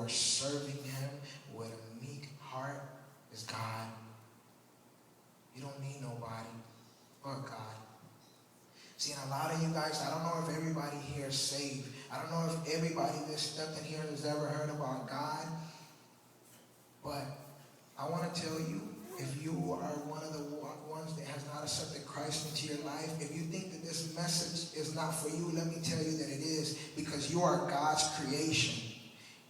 are serving him with a meek heart is God. You don't need nobody but God. See, and a lot of you guys, I don't know if everybody here is saved. I don't know if everybody that stepped in here has ever heard about God. But I want to tell you, if you are one of the ones that has not accepted Christ into your life, if you think that this message is not for you, let me tell you that it is, because you are God's creation.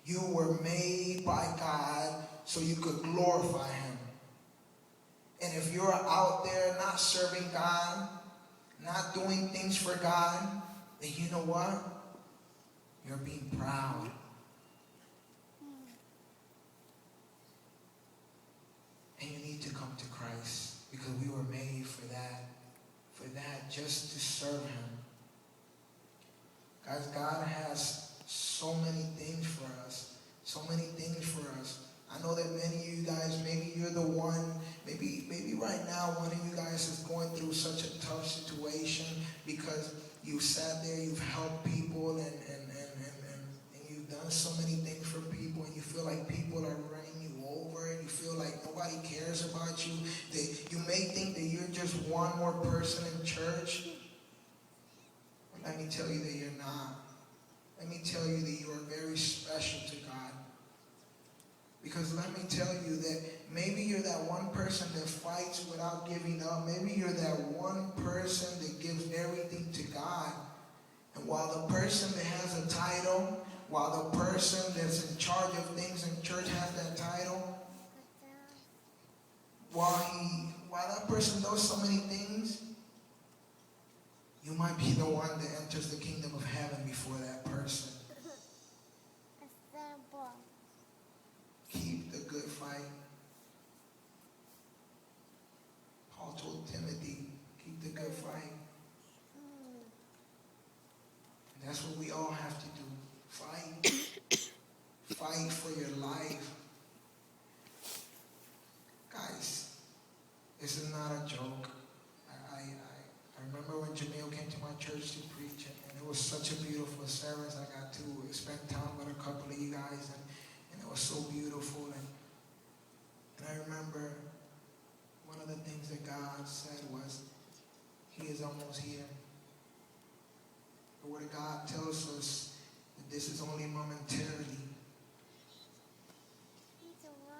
You were made by God so you could glorify him. And if you're out there not serving God, not doing things for God, then you know what? You're being proud. And you need to come to Christ, because we were made for that, just to serve him. Guys, God has so many things for us. I know that many of you guys, maybe you're the one, maybe right now one of you guys is going through such a tough situation because you sat there, you've helped people, and you've done so many things for people, and you feel like people are running you over, and you feel like nobody cares about you. You may think that you're just one more person in church. But let me tell you that you're not. Let me tell you that you are very special to God. Because let me tell you that maybe you're that one person that fights without giving up. Maybe you're that one person that gives everything to God. And while the person that has a title, while the person that's in charge of things in church has that title, while that person does so many things, you might be the one that enters the kingdom of heaven before that person. Keep the good fight. Paul told Timothy, keep the good fight. And that's what we all have to do. Fight. Fight for your life. Guys, this is not a joke. I remember when Jamil came to my church to preach, and it was such a beautiful service. I got to spend time with a couple of you guys, and it was so beautiful. And I remember one of the things that God said was, he is almost here. The Word of God tells us that this is only momentarily.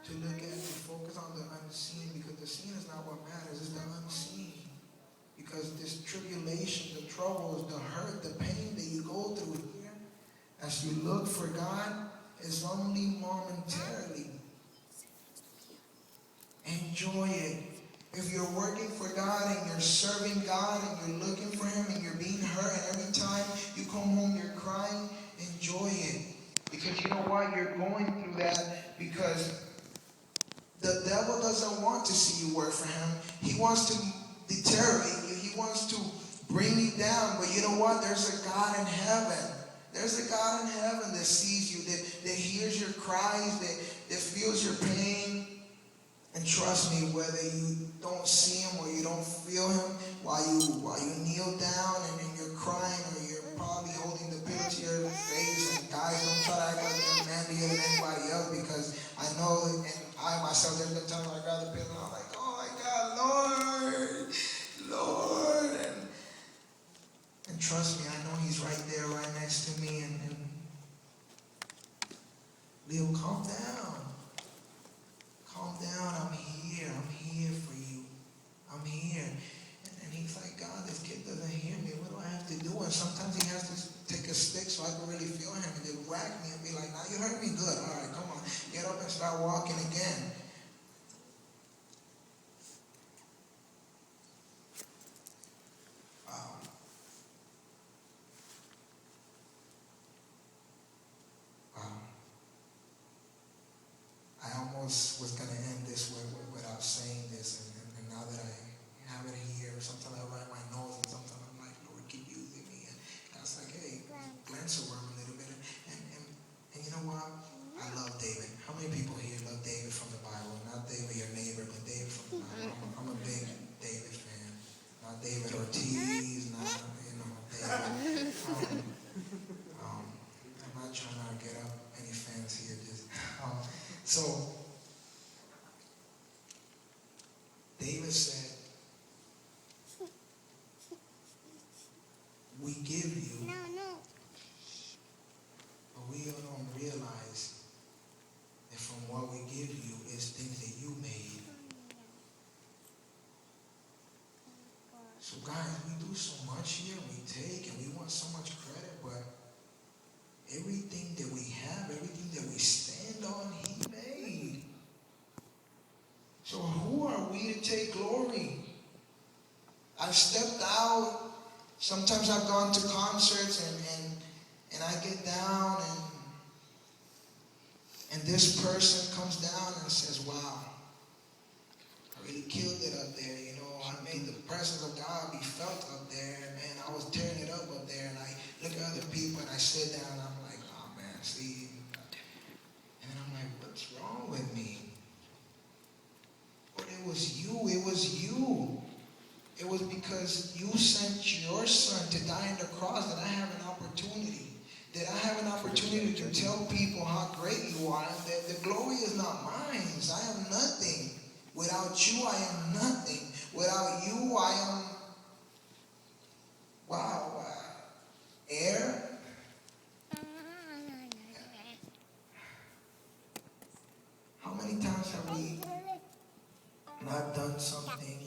To look at, to focus on the unseen, because the seen is not what matters, it's the unseen. Because this tribulation, the troubles, the hurt, the pain that you go through here, as you look for God, is only momentarily. Enjoy it. If you're working for God and you're serving God and you're looking for him and you're being hurt, and every time you come home you're crying, enjoy it. Because you know what? You're going through that because the devil doesn't want to see you work for him. He wants to deteriorate you. He wants to bring you down. But you know what? There's a God in heaven. There's a God in heaven that sees you, that hears your cries, that feels your pain. And trust me, whether you don't see him or you don't feel him, while you kneel down and you're crying, or you're probably holding the pillow to your face, and guys, don't try to act like you're manlier than anybody else, because I know, and I myself, there's been times I grab the pillow and I'm like, oh my God, Lord, and trust me, I know he's right there, right next to me, and Leo, calm down. Calm down, I'm here for you. I'm here. And he's like, God, this kid doesn't hear me. What do I have to do? And sometimes he has to take a stick so I can really feel him, and then whack me and be like, now you heard me good. All right, come on. Get up and start walking again. Wow. I almost was going to end this without saying this, and now that I have it here, sometimes I write my nose, and sometimes I'm like, Lord, keep using me. And God's like, hey, glance over a little bit. And you know what? I love David. How many people here love David from the Bible? Not David, your neighbor, but David from the Bible. I'm a big David fan. Not David Ortiz, not, David. I'm not trying to get up any fans here. Just So David said, we give you, but we don't realize that from what we give you is things that you made. So guys, we do so much here, we take, and we want so much credit, but everything that we have, everything that we stand on, he made. So who are we to take glory? I've stepped out. Sometimes I've gone to concerts and I get down and this person comes down and says, wow, I really killed it up there. You know, I made the presence of God be felt up there. And man, I was tearing it up there. And I look at other people and I sit down and I'm like, oh man, see. And then I'm like, what's wrong with me? But it was you. It was you. It was because you sent your son to die on the cross that I have an opportunity. That I have an opportunity to tell people how great you are. That the glory is not mine. I am nothing. Without you, I am nothing. Without you, I am, air. How many times have we not done something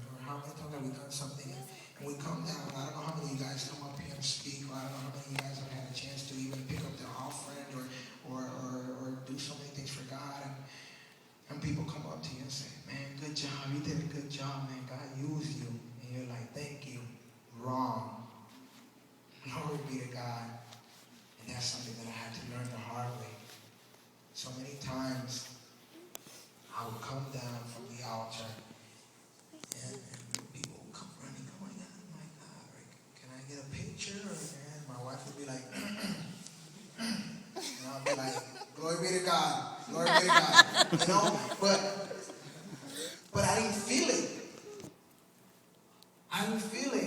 or how many times have we done something and we come down? I don't know how many of you guys come up here and speak, or I don't know how many of you guys have had a chance to even pick up the offering or do so many things for God, and people come up to you and say, man, good job, you did a good job, man, God used you. And you're like, thank you. Wrong. Glory be to God. And that's something that I had to learn the hard way. So many times I would come down from the altar and people would come running, oh my God, can I get a picture? And my wife would be like, and I'll be like, glory be to God, glory be to God. You know, but I didn't feel it. I didn't feel it.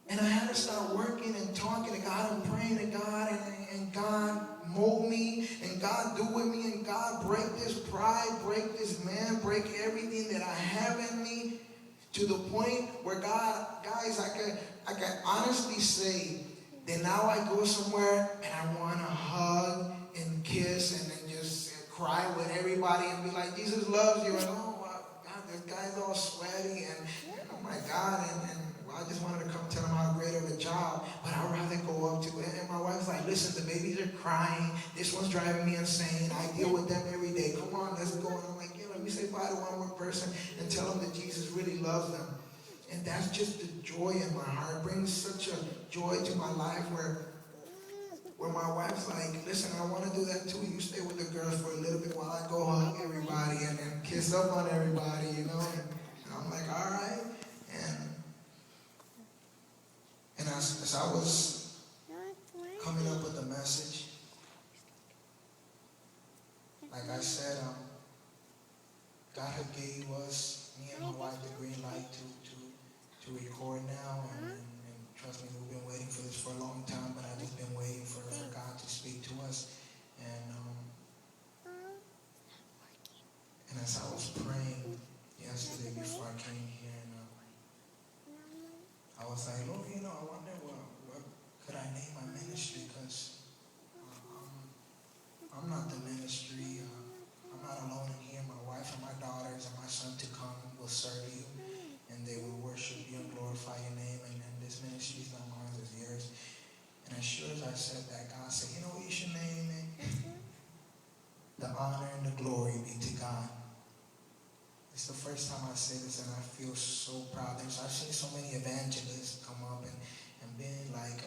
And I had to start working and talking to God and praying to God and God mold me and God do with me and God break this pride, break this man, break everything that I have in me to the point where God, guys, I can honestly say that now I go somewhere and I want to hug and kiss and then just cry with everybody and be like, Jesus loves you. And oh, God, this guy's all sweaty and oh my God, and I just wanted to come tell him how great of a job, but I'd rather go up to it. And my wife's like, listen, the babies are crying. This one's driving me insane. I deal with them every day. Come on, let's go. And I'm like, yeah, let me say bye to one more person and tell them that Jesus really loves them. And that's just the joy in my heart. It brings such a joy to my life where my wife's like, listen, I want to do that too. You stay with the girls for a little bit while I go hug everybody and kiss up on everybody, you know. And I'm like, all right. And as I was coming up with the message, like I said, God had gave us, me and my wife, the green light to record now. And trust me, we've been waiting for this for a long time, but I've just been waiting for God to speak to us. And as I was praying yesterday before I came here, I was like, Lord, you know, I wonder what could I name my ministry? Because I'm not the ministry. I'm not alone in here. My wife and my daughters and my son to come will serve you, and they will worship you and glorify your name. And this ministry is not mine, it's yours. And as sure as I said that, God said, you know what you should name it? The honor and the glory be to God. It's the first time I say this, and I feel so proud. I've seen so many evangelists come up and being like,